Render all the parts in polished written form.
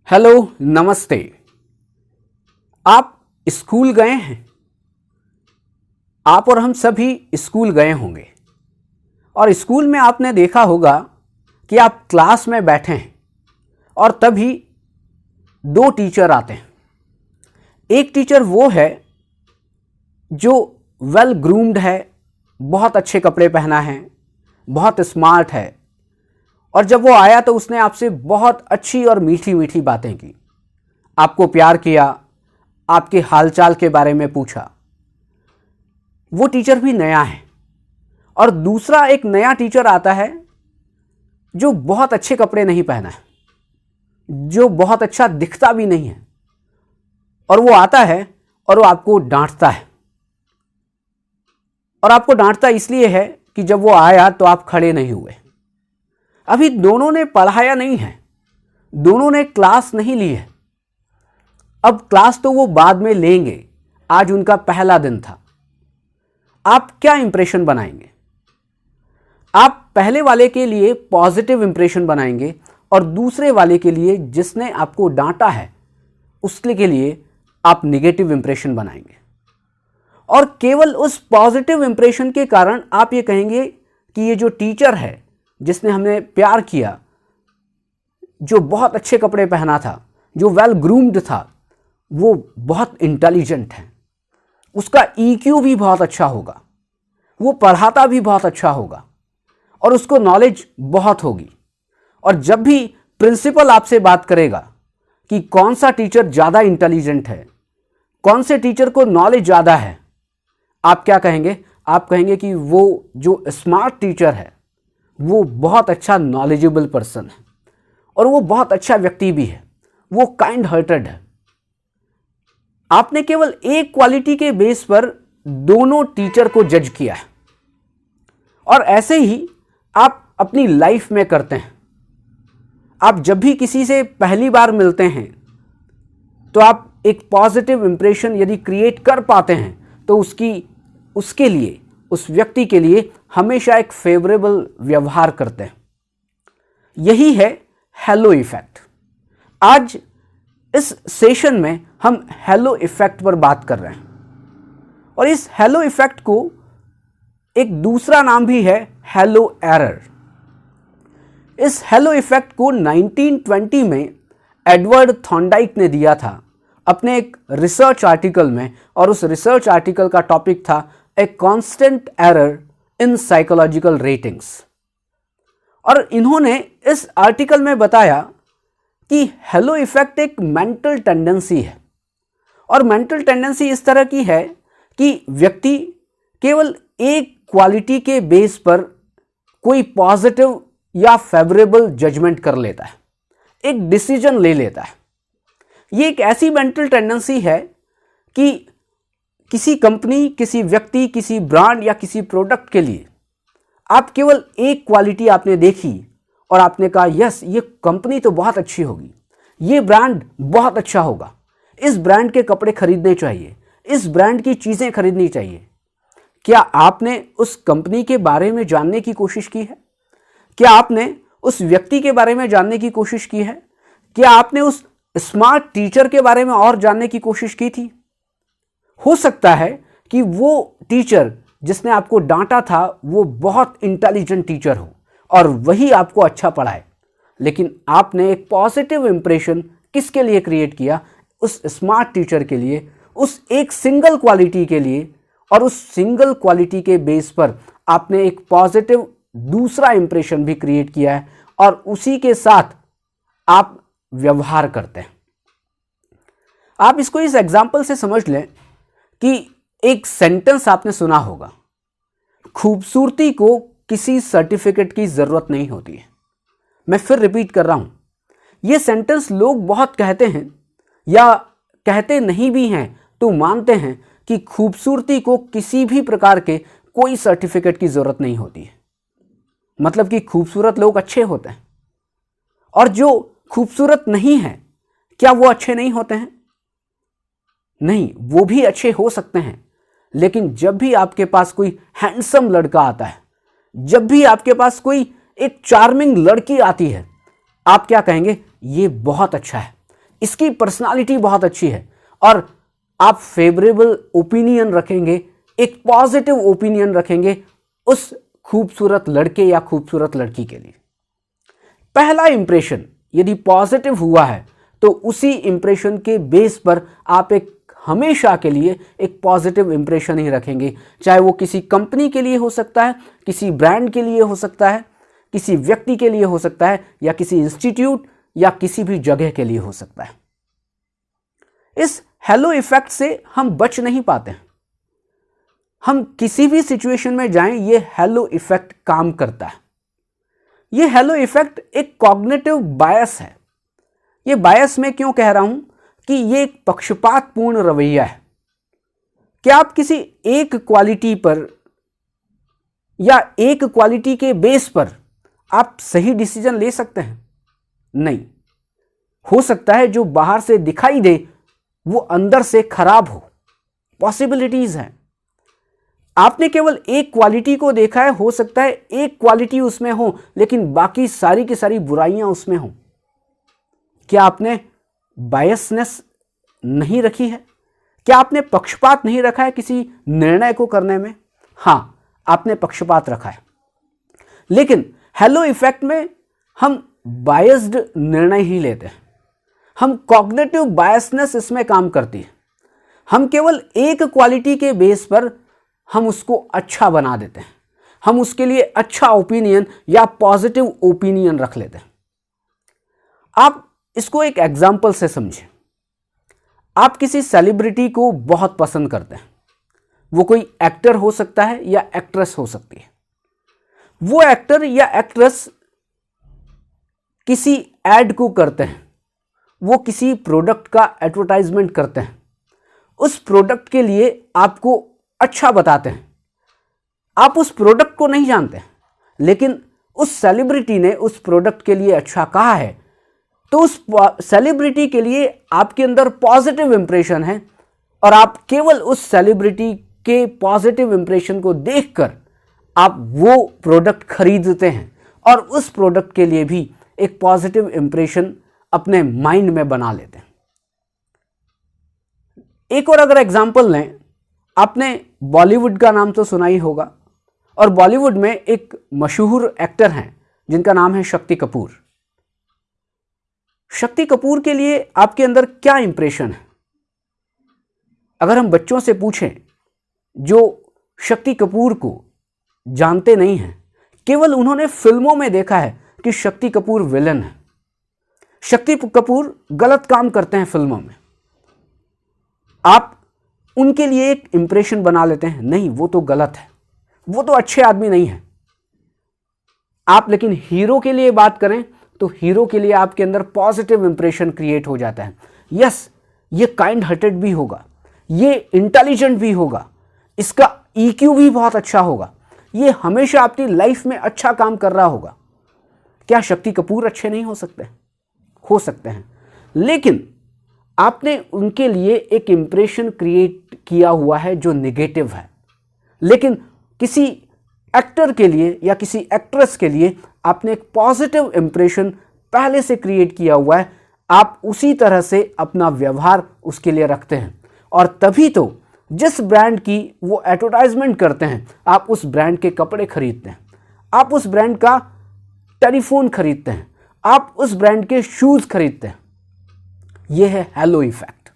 Hello, नमस्ते। आप school गए हैं? आप और हम सभी स्कूल गए होंगे और स्कूल में आपने देखा होगा कि आप क्लास में बैठे हैं और तभी दो टीचर आते हैं। एक टीचर वो है जो वेल ग्रूम्ड है, बहुत अच्छे कपड़े पहना है, बहुत स्मार्ट है, और जब वो आया तो उसने आपसे बहुत अच्छी और मीठी मीठी बातें की, आपको प्यार किया, आपके हालचाल के बारे में पूछा। वो टीचर भी नया है। और दूसरा एक नया टीचर आता है जो बहुत अच्छे कपड़े नहीं पहना है, जो बहुत अच्छा दिखता भी नहीं है, और वो आता है और वो आपको डांटता है। और आपको डांटता इसलिए है कि जब वो आया तो आप खड़े नहीं हुए। अभी दोनों ने पढ़ाया नहीं है, दोनों ने क्लास नहीं ली है। अब क्लास तो वो बाद में लेंगे, आज उनका पहला दिन था। आप क्या इंप्रेशन बनाएंगे? आप पहले वाले के लिए पॉजिटिव इंप्रेशन बनाएंगे और दूसरे वाले के लिए, जिसने आपको डांटा है, उसके के लिए आप नेगेटिव इंप्रेशन बनाएंगे। और केवल उस पॉजिटिव इंप्रेशन के कारण आप ये कहेंगे कि ये जो टीचर है जिसने हमें प्यार किया, जो बहुत अच्छे कपड़े पहना था, जो वेल ग्रूम्ड था, वो बहुत इंटेलिजेंट है, उसका ईक्यू भी बहुत अच्छा होगा, वो पढ़ाता भी बहुत अच्छा होगा और उसको नॉलेज बहुत होगी। और जब भी प्रिंसिपल आपसे बात करेगा कि कौन सा टीचर ज़्यादा इंटेलिजेंट है, कौन से टीचर को नॉलेज ज़्यादा है, आप क्या कहेंगे? आप कहेंगे कि वो जो स्मार्ट टीचर है वो बहुत अच्छा नॉलेजेबल पर्सन है और वो बहुत अच्छा व्यक्ति भी है, वो काइंड हार्टेड है। आपने केवल एक क्वालिटी के बेस पर दोनों टीचर को जज किया है। और ऐसे ही आप अपनी लाइफ में करते हैं। आप जब भी किसी से पहली बार मिलते हैं तो आप एक पॉजिटिव इंप्रेशन यदि क्रिएट कर पाते हैं तो उसके लिए, उस व्यक्ति के लिए हमेशा एक फेवरेबल व्यवहार करते हैं। यही है हेलो इफेक्ट। आज इस सेशन में हम हेलो इफेक्ट पर बात कर रहे हैं और इस हेलो इफेक्ट को एक दूसरा नाम भी है हेलो एरर। इस हेलो इफेक्ट को 1920 में एडवर्ड थॉर्नडाइक ने दिया था अपने एक रिसर्च आर्टिकल में, और उस रिसर्च आर्टिकल का टॉपिक था a constant error in psychological ratings. और इन्होंने इस आर्टिकल में बताया कि हेलो इफेक्ट एक मेंटल टेंडेंसी है, और मेंटल टेंडेंसी इस तरह की है कि व्यक्ति केवल एक क्वालिटी के बेस पर कोई पॉजिटिव या फेवरेबल जजमेंट कर लेता है, एक डिसीजन ले लेता है। ये एक ऐसी मेंटल टेंडेंसी है कि किसी कंपनी, किसी व्यक्ति, किसी ब्रांड या किसी प्रोडक्ट के लिए आप केवल एक क्वालिटी आपने देखी और आपने कहा यस, ये कंपनी तो बहुत अच्छी होगी, ये ब्रांड बहुत अच्छा होगा, इस ब्रांड के कपड़े खरीदने चाहिए, इस ब्रांड की चीज़ें खरीदनी चाहिए। क्या आपने उस कंपनी के बारे में जानने की कोशिश की है? क्या आपने उस व्यक्ति के बारे में जानने की कोशिश की है? क्या आपने उस स्मार्ट टीचर के बारे में और जानने की कोशिश की थी? हो सकता है कि वो टीचर जिसने आपको डांटा था वो बहुत इंटेलिजेंट टीचर हो और वही आपको अच्छा पढ़ाए, लेकिन आपने एक पॉजिटिव इंप्रेशन किसके लिए क्रिएट किया? उस स्मार्ट टीचर के लिए, उस एक सिंगल क्वालिटी के लिए, और उस सिंगल क्वालिटी के बेस पर आपने एक पॉजिटिव दूसरा इंप्रेशन भी क्रिएट किया है और उसी के साथ आप व्यवहार करते हैं। आप इसको इस एग्जाम्पल से समझ लें कि एक सेंटेंस आपने सुना होगा, खूबसूरती को किसी सर्टिफिकेट की जरूरत नहीं होती है। मैं फिर रिपीट कर रहा हूं, यह सेंटेंस लोग बहुत कहते हैं या कहते नहीं भी हैं तो मानते हैं कि खूबसूरती को किसी भी प्रकार के कोई सर्टिफिकेट की जरूरत नहीं होती है। मतलब कि खूबसूरत लोग अच्छे होते हैं, और जो खूबसूरत नहीं है क्या वो अच्छे नहीं होते हैं? नहीं, वो भी अच्छे हो सकते हैं। लेकिन जब भी आपके पास कोई हैंडसम लड़का आता है, जब भी आपके पास कोई एक चार्मिंग लड़की आती है, आप क्या कहेंगे? ये बहुत अच्छा है, इसकी पर्सनालिटी बहुत अच्छी है, और आप फेवरेबल ओपिनियन रखेंगे, एक पॉजिटिव ओपिनियन रखेंगे उस खूबसूरत लड़के या खूबसूरत लड़की के लिए। पहला इंप्रेशन यदि पॉजिटिव हुआ है तो उसी इंप्रेशन के बेस पर आप एक हमेशा के लिए एक पॉजिटिव इंप्रेशन ही रखेंगे, चाहे वो किसी कंपनी के लिए हो सकता है, किसी ब्रांड के लिए हो सकता है, किसी व्यक्ति के लिए हो सकता है, या किसी इंस्टीट्यूट या किसी भी जगह के लिए हो सकता है। इस हेलो इफेक्ट से हम बच नहीं पाते हैं। हम किसी भी सिचुएशन में जाएं, ये हेलो इफेक्ट काम करता है। ये हेलो इफेक्ट एक कॉग्निटिव बायस है। ये बायस मैं क्यों कह रहा हूं कि ये एक पक्षपातपूर्ण रवैया है। क्या आप किसी एक क्वालिटी पर या एक क्वालिटी के बेस पर आप सही डिसीजन ले सकते हैं? नहीं। हो सकता है जो बाहर से दिखाई दे वो अंदर से खराब हो, पॉसिबिलिटीज हैं। आपने केवल एक क्वालिटी को देखा है, हो सकता है एक क्वालिटी उसमें हो लेकिन बाकी सारी की सारी बुराइयां उसमें हो। क्या आपने बायसनेस नहीं रखी है? क्या आपने पक्षपात नहीं रखा है किसी निर्णय को करने में? हां, आपने पक्षपात रखा है, लेकिन हेलो इफेक्ट में हम बायस्ड निर्णय ही लेते हैं। हम कॉग्निटिव बायसनेस इसमें काम करती है। हम केवल एक क्वालिटी के बेस पर हम उसको अच्छा बना देते हैं, हम उसके लिए अच्छा ओपिनियन या पॉजिटिव ओपिनियन रख लेते हैं। आप इसको एक एग्जाम्पल से समझें। आप किसी सेलिब्रिटी को बहुत पसंद करते हैं, वो कोई एक्टर हो सकता है या एक्ट्रेस हो सकती है। वो एक्टर या एक्ट्रेस किसी एड को करते हैं, वो किसी प्रोडक्ट का एडवर्टाइजमेंट करते हैं, उस प्रोडक्ट के लिए आपको अच्छा बताते हैं। आप उस प्रोडक्ट को नहीं जानते, लेकिन उस सेलिब्रिटी ने उस प्रोडक्ट के लिए अच्छा कहा है, तो उस सेलिब्रिटी के लिए आपके अंदर पॉजिटिव इंप्रेशन है, और आप केवल उस सेलिब्रिटी के पॉजिटिव इंप्रेशन को देखकर आप वो प्रोडक्ट खरीदते हैं और उस प्रोडक्ट के लिए भी एक पॉजिटिव इंप्रेशन अपने माइंड में बना लेते हैं। एक और अगर एग्जांपल लें, आपने बॉलीवुड का नाम तो सुना ही होगा, और बॉलीवुड में एक मशहूर एक्टर हैं जिनका नाम है शक्ति कपूर। शक्ति कपूर के लिए आपके अंदर क्या इंप्रेशन है? अगर हम बच्चों से पूछें जो शक्ति कपूर को जानते नहीं हैं, केवल उन्होंने फिल्मों में देखा है कि शक्ति कपूर विलन है, शक्ति कपूर गलत काम करते हैं फिल्मों में, आप उनके लिए एक इंप्रेशन बना लेते हैं, नहीं वो तो गलत है, वो तो अच्छे आदमी नहीं है। आप लेकिन हीरो के लिए बात करें तो हीरो के लिए आपके अंदर पॉजिटिव इंप्रेशन क्रिएट हो जाता है। यस, ये काइंड हार्टेड भी होगा, ये इंटेलिजेंट भी होगा, इसका ईक्यू भी बहुत अच्छा होगा, ये हमेशा अपनी लाइफ में अच्छा काम कर रहा होगा। क्या शक्ति कपूर अच्छे नहीं हो सकते? हो सकते हैं, लेकिन आपने उनके लिए एक इंप्रेशन क्रिएट किया हुआ है जो नेगेटिव है। लेकिन किसी एक्टर के लिए या किसी एक्ट्रेस के लिए आपने एक पॉजिटिव इंप्रेशन पहले से क्रिएट किया हुआ है। आप उसी तरह से अपना व्यवहार उसके लिए रखते हैं, और तभी तो जिस ब्रांड की वो एडवर्टाइजमेंट करते हैं, आप उस ब्रांड के कपड़े खरीदते हैं, आप उस ब्रांड का टेलीफोन खरीदते हैं, आप उस ब्रांड के शूज खरीदते हैं। यह है हेलो इफेक्ट।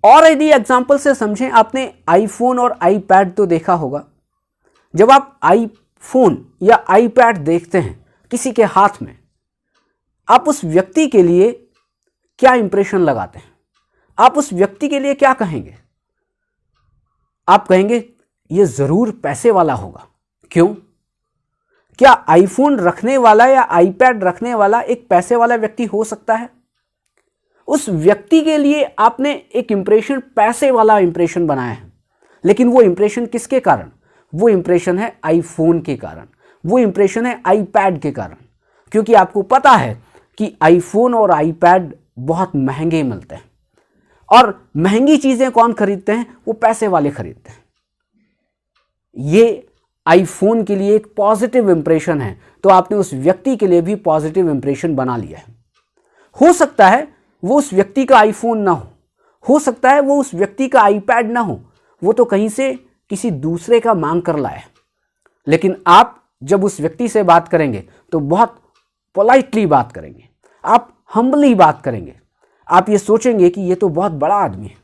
और यदि एग्जांपल से समझें, आपने आईफोन और आईपैड तो देखा होगा। जब आप आईफोन या आईपैड देखते हैं किसी के हाथ में, आप उस व्यक्ति के लिए क्या इंप्रेशन लगाते हैं? आप उस व्यक्ति के लिए क्या कहेंगे? आप कहेंगे ये जरूर पैसे वाला होगा। क्यों? क्या आईफोन रखने वाला या आईपैड रखने वाला एक पैसे वाला व्यक्ति हो सकता है? उस व्यक्ति के लिए आपने एक इंप्रेशन, पैसे वाला इंप्रेशन बनाया है, लेकिन वो इंप्रेशन किसके कारण? वो इंप्रेशन है आईफोन के कारण, वो इंप्रेशन है आईपैड के कारण, क्योंकि आपको पता है कि आईफोन और आईपैड बहुत महंगे मिलते हैं, और महंगी चीजें कौन खरीदते हैं? वो पैसे वाले खरीदते हैं। ये आईफोन के लिए एक पॉजिटिव इंप्रेशन है, तो आपने उस व्यक्ति के लिए भी पॉजिटिव इंप्रेशन बना लिया है। हो सकता है वो उस व्यक्ति का आईफोन ना हो सकता है वो उस व्यक्ति का आईपैड ना हो, वो तो कहीं से किसी दूसरे का मांग कर लाए। लेकिन आप जब उस व्यक्ति से बात करेंगे तो बहुत पोलाइटली बात करेंगे, आप हम्बली बात करेंगे, आप ये सोचेंगे कि ये तो बहुत बड़ा आदमी है।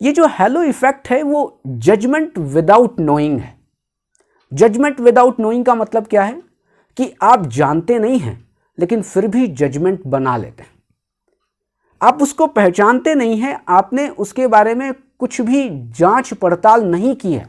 ये जो हेलो इफेक्ट है वो जजमेंट विदाउट नोइंग है। जजमेंट विदाउट नोइंग का मतलब क्या है कि आप जानते नहीं हैं लेकिन फिर भी जजमेंट बना लेते हैं। आप उसको पहचानते नहीं हैं, आपने उसके बारे में कुछ भी जांच पड़ताल नहीं की है,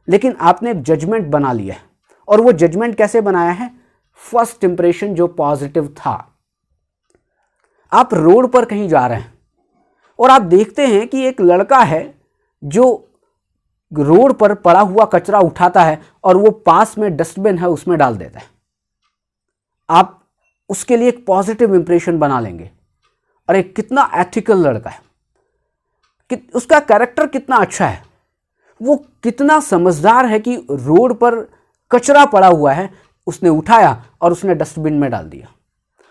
लेकिन आपने जजमेंट बना लिया है। और वो जजमेंट कैसे बनाया है? फर्स्ट इंप्रेशन जो पॉजिटिव था। आप रोड पर कहीं जा रहे हैं और आप देखते हैं कि एक लड़का है जो रोड पर पड़ा हुआ कचरा उठाता है और वो पास में डस्टबिन है उसमें डाल देता है। आप उसके लिए एक पॉजिटिव इंप्रेशन बना लेंगे, अरे कितना एथिकल लड़का है, उसका कैरेक्टर कितना अच्छा है, वो कितना समझदार है कि रोड पर कचरा पड़ा हुआ है उसने उठाया और उसने डस्टबिन में डाल दिया।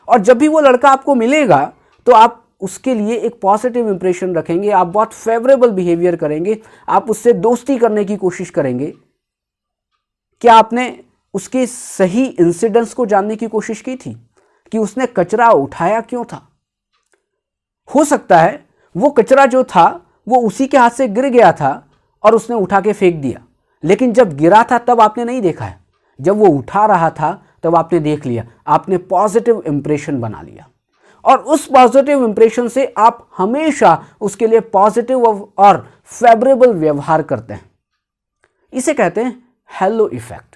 और जब भी वो लड़का आपको मिलेगा तो आप उसके लिए एक पॉजिटिव इंप्रेशन रखेंगे, आप बहुत फेवरेबल बिहेवियर करेंगे, आप उससे दोस्ती करने की कोशिश करेंगे। क्या आपने उसके सही इंसिडेंट्स को जानने की कोशिश की थी कि उसने कचरा उठाया क्यों था? हो सकता है वो कचरा जो था वो उसी के हाथ से गिर गया था और उसने उठा के फेंक दिया, लेकिन जब गिरा था तब आपने नहीं देखा है, जब वो उठा रहा था तब आपने देख लिया, आपने पॉजिटिव इंप्रेशन बना लिया। और उस पॉजिटिव इंप्रेशन से आप हमेशा उसके लिए पॉजिटिव और फेवरेबल व्यवहार करते हैं। इसे कहते हैं हेलो इफेक्ट।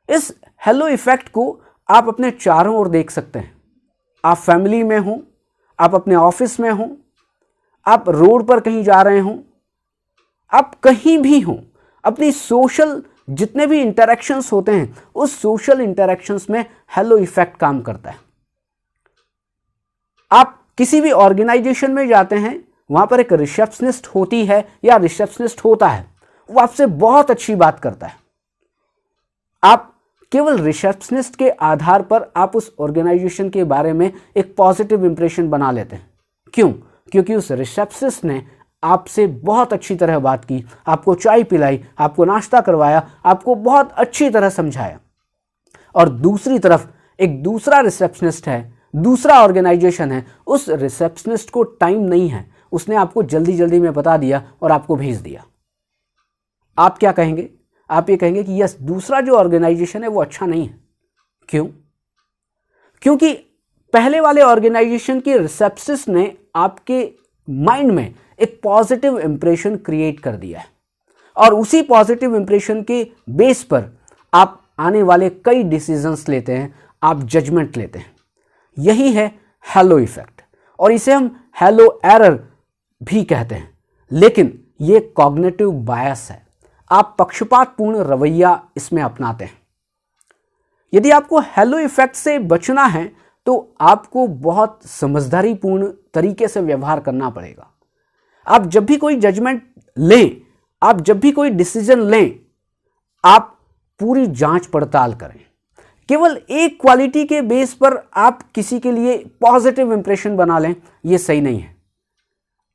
इस हेलो इफेक्ट को आप अपने चारों ओर देख सकते हैं। आप फैमिली में हो, आप अपने ऑफिस में हो, आप रोड पर कहीं जा रहे हो, आप कहीं भी हो, अपनी सोशल जितने भी इंटरेक्शंस होते हैं उस सोशल इंटरेक्शंस में हेलो इफेक्ट काम करता है। आप किसी भी ऑर्गेनाइजेशन में जाते हैं, वहां पर एक रिसेप्शनिस्ट होती है या रिसेप्शनिस्ट होता है, वो आपसे बहुत अच्छी बात करता है। आप केवल रिसेप्शनिस्ट के आधार पर आप उस ऑर्गेनाइजेशन के बारे में एक पॉजिटिव इंप्रेशन बना लेते हैं। क्यों? क्योंकि उस रिसेप्शनिस्ट ने आपसे बहुत अच्छी तरह बात की, आपको चाय पिलाई, आपको नाश्ता करवाया, आपको बहुत अच्छी तरह समझाया। और दूसरी तरफ एक दूसरा रिसेप्शनिस्ट है, दूसरा ऑर्गेनाइजेशन है, उस रिसेप्शनिस्ट को टाइम नहीं है, उसने आपको जल्दी जल्दी में बता दिया और आपको भेज दिया। आप क्या कहेंगे? आप ये कहेंगे कि यस, दूसरा जो ऑर्गेनाइजेशन है वो अच्छा नहीं है। क्यों? क्योंकि पहले वाले ऑर्गेनाइजेशन के रिसेप्शनिस्ट ने आपके माइंड में एक पॉजिटिव इंप्रेशन क्रिएट कर दिया है और उसी पॉजिटिव इंप्रेशन के बेस पर आप आने वाले कई डिसीजंस लेते हैं, आप जजमेंट लेते हैं। यही है हेलो इफेक्ट और इसे हम हेलो एरर भी कहते हैं, लेकिन ये कॉग्निटिव बायस है। आप पक्षपातपूर्ण रवैया इसमें अपनाते हैं। यदि आपको हेलो इफेक्ट से बचना है तो आपको बहुत समझदारीपूर्ण तरीके से व्यवहार करना पड़ेगा। आप जब भी कोई जजमेंट लें, आप जब भी कोई डिसीजन लें, आप पूरी जांच पड़ताल करें। केवल एक क्वालिटी के बेस पर आप किसी के लिए पॉजिटिव इंप्रेशन बना लें, यह सही नहीं है।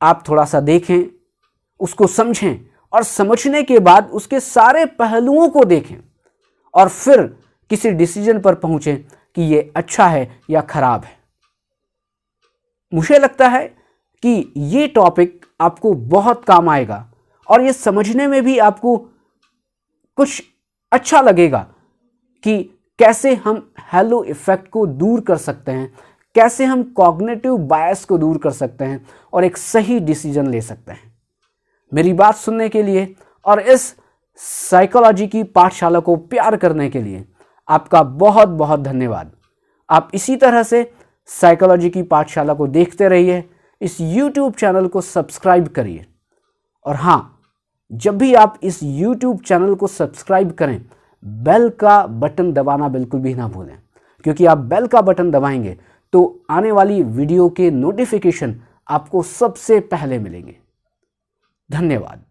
आप थोड़ा सा देखें, उसको समझें और समझने के बाद उसके सारे पहलुओं को देखें और फिर किसी डिसीजन पर पहुंचें कि यह अच्छा है या खराब है। मुझे लगता है कि ये टॉपिक आपको बहुत काम आएगा और ये समझने में भी आपको कुछ अच्छा लगेगा कि कैसे हम हेलो इफेक्ट को दूर कर सकते हैं, कैसे हम कॉग्निटिव बायस को दूर कर सकते हैं और एक सही डिसीजन ले सकते हैं। मेरी बात सुनने के लिए और इस साइकोलॉजी की पाठशाला को प्यार करने के लिए आपका बहुत बहुत धन्यवाद। आप इसी तरह से साइकोलॉजी की पाठशाला को देखते रहिए, इस YouTube चैनल को सब्सक्राइब करिए। और हाँ, जब भी आप इस YouTube चैनल को सब्सक्राइब करें, बेल का बटन दबाना बिल्कुल भी ना भूलें, क्योंकि आप बेल का बटन दबाएंगे तो आने वाली वीडियो के नोटिफिकेशन आपको सबसे पहले मिलेंगे। धन्यवाद।